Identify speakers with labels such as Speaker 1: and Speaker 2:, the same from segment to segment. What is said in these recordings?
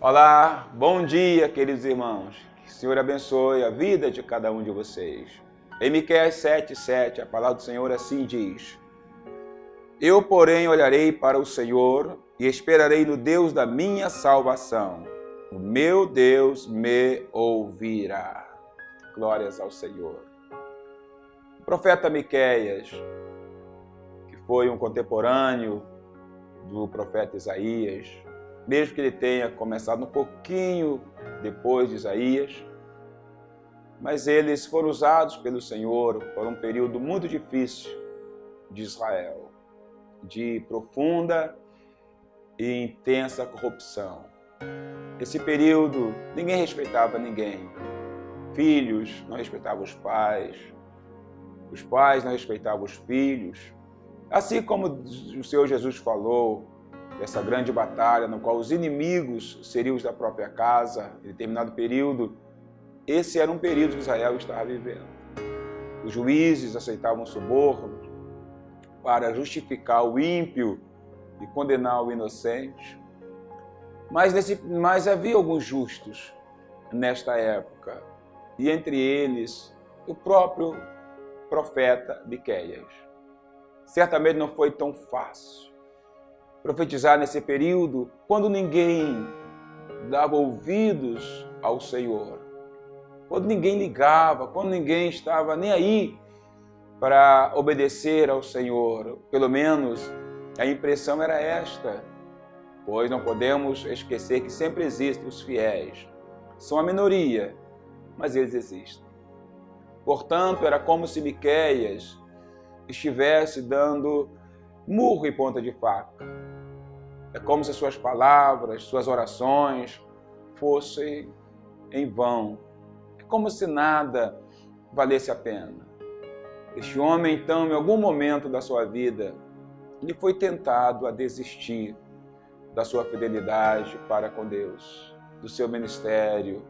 Speaker 1: Olá, bom dia, queridos irmãos. Que o Senhor abençoe a vida de cada um de vocês. Em Miqueias 7:7, a palavra do Senhor assim diz: Eu, porém, olharei para o Senhor e esperarei no Deus da minha salvação. O meu Deus me ouvirá. Glórias ao Senhor. O profeta Miqueias, que foi um contemporâneo do profeta Isaías, mesmo que ele tenha começado um pouquinho depois de Isaías, mas eles foram usados pelo Senhor por um período muito difícil de Israel, de profunda e intensa corrupção. Nesse período, ninguém respeitava ninguém. Filhos não respeitavam os pais não respeitavam os filhos. Assim como o Senhor Jesus falou, dessa grande batalha no qual os inimigos seriam os da própria casa, em determinado período, esse era um período que Israel estava vivendo. Os juízes aceitavam suborno para justificar o ímpio e condenar o inocente. Mas havia alguns justos nesta época, e entre eles o próprio profeta Miqueias. Certamente não foi tão fácil profetizar nesse período, quando ninguém dava ouvidos ao Senhor, quando ninguém ligava, quando ninguém estava nem aí para obedecer ao Senhor. Pelo menos a impressão era esta, pois não podemos esquecer que sempre existem os fiéis. São a minoria, mas eles existem. Portanto, era como se Miqueias estivesse dando murro em ponta de faca. É como se suas palavras, suas orações fossem em vão. É como se nada valesse a pena. Este homem, então, em algum momento da sua vida, ele foi tentado a desistir da sua fidelidade para com Deus, do seu ministério,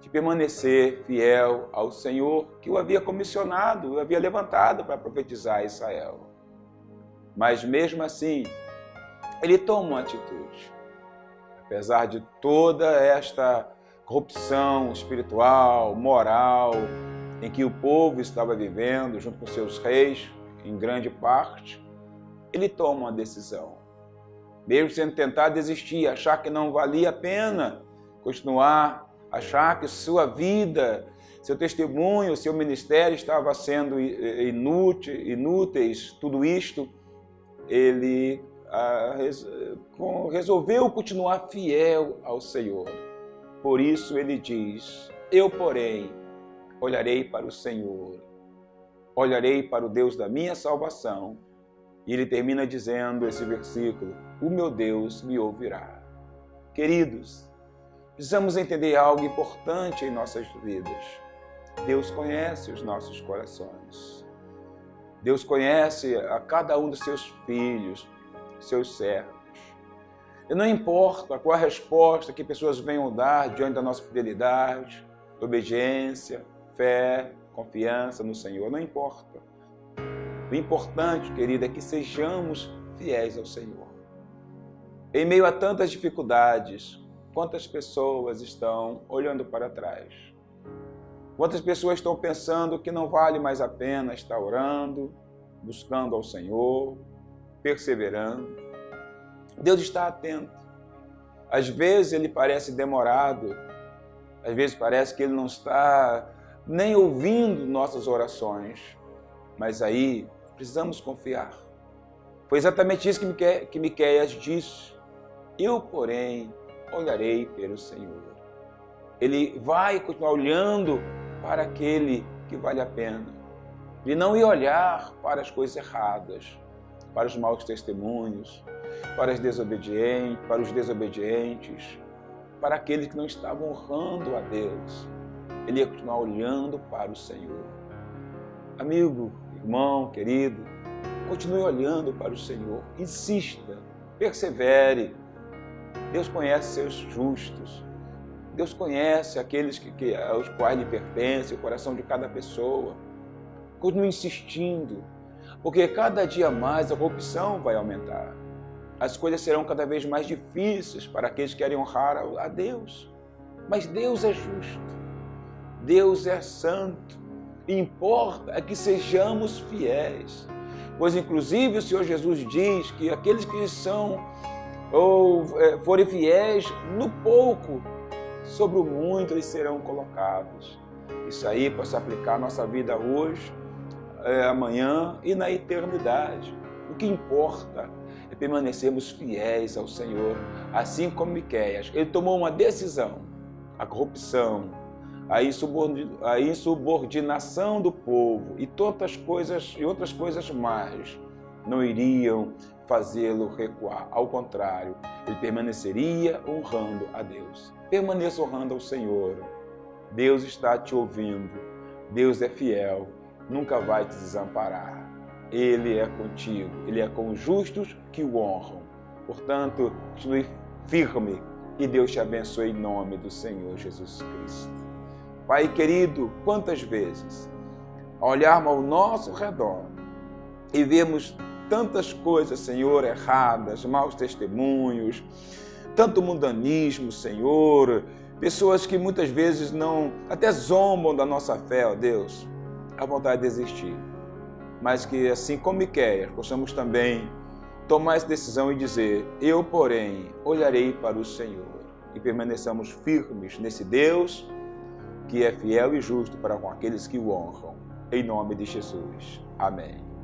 Speaker 1: de permanecer fiel ao Senhor que o havia comissionado, o havia levantado para profetizar a Israel. Mas mesmo assim, ele toma uma atitude. Apesar de toda esta corrupção espiritual, moral, em que o povo estava vivendo, junto com seus reis, em grande parte, ele toma uma decisão. Mesmo sendo tentado desistir, achar que não valia a pena continuar, achar que sua vida, seu testemunho, seu ministério estava sendo inúteis, tudo isto, ele resolveu continuar fiel ao Senhor. Por isso ele diz: Eu, porém, olharei para o Senhor, olharei para o Deus da minha salvação. E ele termina dizendo esse versículo: O meu Deus me ouvirá. Queridos, precisamos entender algo importante em nossas vidas. Deus conhece os nossos corações. Deus conhece a cada um dos seus filhos, seus servos. E não importa qual a resposta que pessoas venham dar diante da nossa fidelidade, obediência, fé, confiança no Senhor, não importa. O importante, querida, é que sejamos fiéis ao Senhor. Em meio a tantas dificuldades, quantas pessoas estão olhando para trás? Quantas pessoas estão pensando que não vale mais a pena estar orando, buscando ao Senhor, perseverando? Deus está atento. Às vezes ele parece demorado, às vezes parece que ele não está nem ouvindo nossas orações, mas aí precisamos confiar. Foi exatamente isso que Miqueias disse: Eu, porém, olharei pelo Senhor. Ele vai continuar olhando para aquele que vale a pena. Ele não ia olhar para as coisas erradas, para os maus testemunhos, para os desobedientes, para aqueles que não estavam honrando a Deus. Ele ia continuar olhando para o Senhor. Amigo, irmão, querido, continue olhando para o Senhor. Insista, persevere. Deus conhece seus justos. Deus conhece aqueles aos quais lhe pertence o coração de cada pessoa. Continue insistindo, porque cada dia mais a corrupção vai aumentar. as coisas serão cada vez mais difíceis para aqueles que querem honrar a Deus. Mas Deus é justo, Deus é santo, e importa é que sejamos fiéis. Pois, inclusive, o Senhor Jesus diz que aqueles que são ou forem fiéis no pouco, sobre o muito eles serão colocados. Isso aí para se aplicar à nossa vida hoje, amanhã e na eternidade. O que importa é permanecermos fiéis ao Senhor, assim como Miqueias. Ele tomou uma decisão, a corrupção, a insubordinação do povo e outras coisas mais não iriam fazê-lo recuar. Ao contrário, ele permaneceria honrando a Deus. Permaneça honrando ao Senhor. Deus está te ouvindo. Deus é fiel, nunca vai te desamparar. Ele é contigo, Ele é com os justos que o honram. Portanto, continue firme e Deus te abençoe em nome do Senhor Jesus Cristo. Pai querido, quantas vezes, ao olharmos ao nosso redor e vemos tantas coisas, Senhor, erradas, maus testemunhos, tanto mundanismo, Senhor, pessoas que muitas vezes até zombam da nossa fé, ó Deus, a vontade de desistir. Mas que, assim como Miqueias, possamos também tomar essa decisão e dizer: eu, porém, olharei para o Senhor, e permaneçamos firmes nesse Deus que é fiel e justo para com aqueles que o honram. Em nome de Jesus. Amém.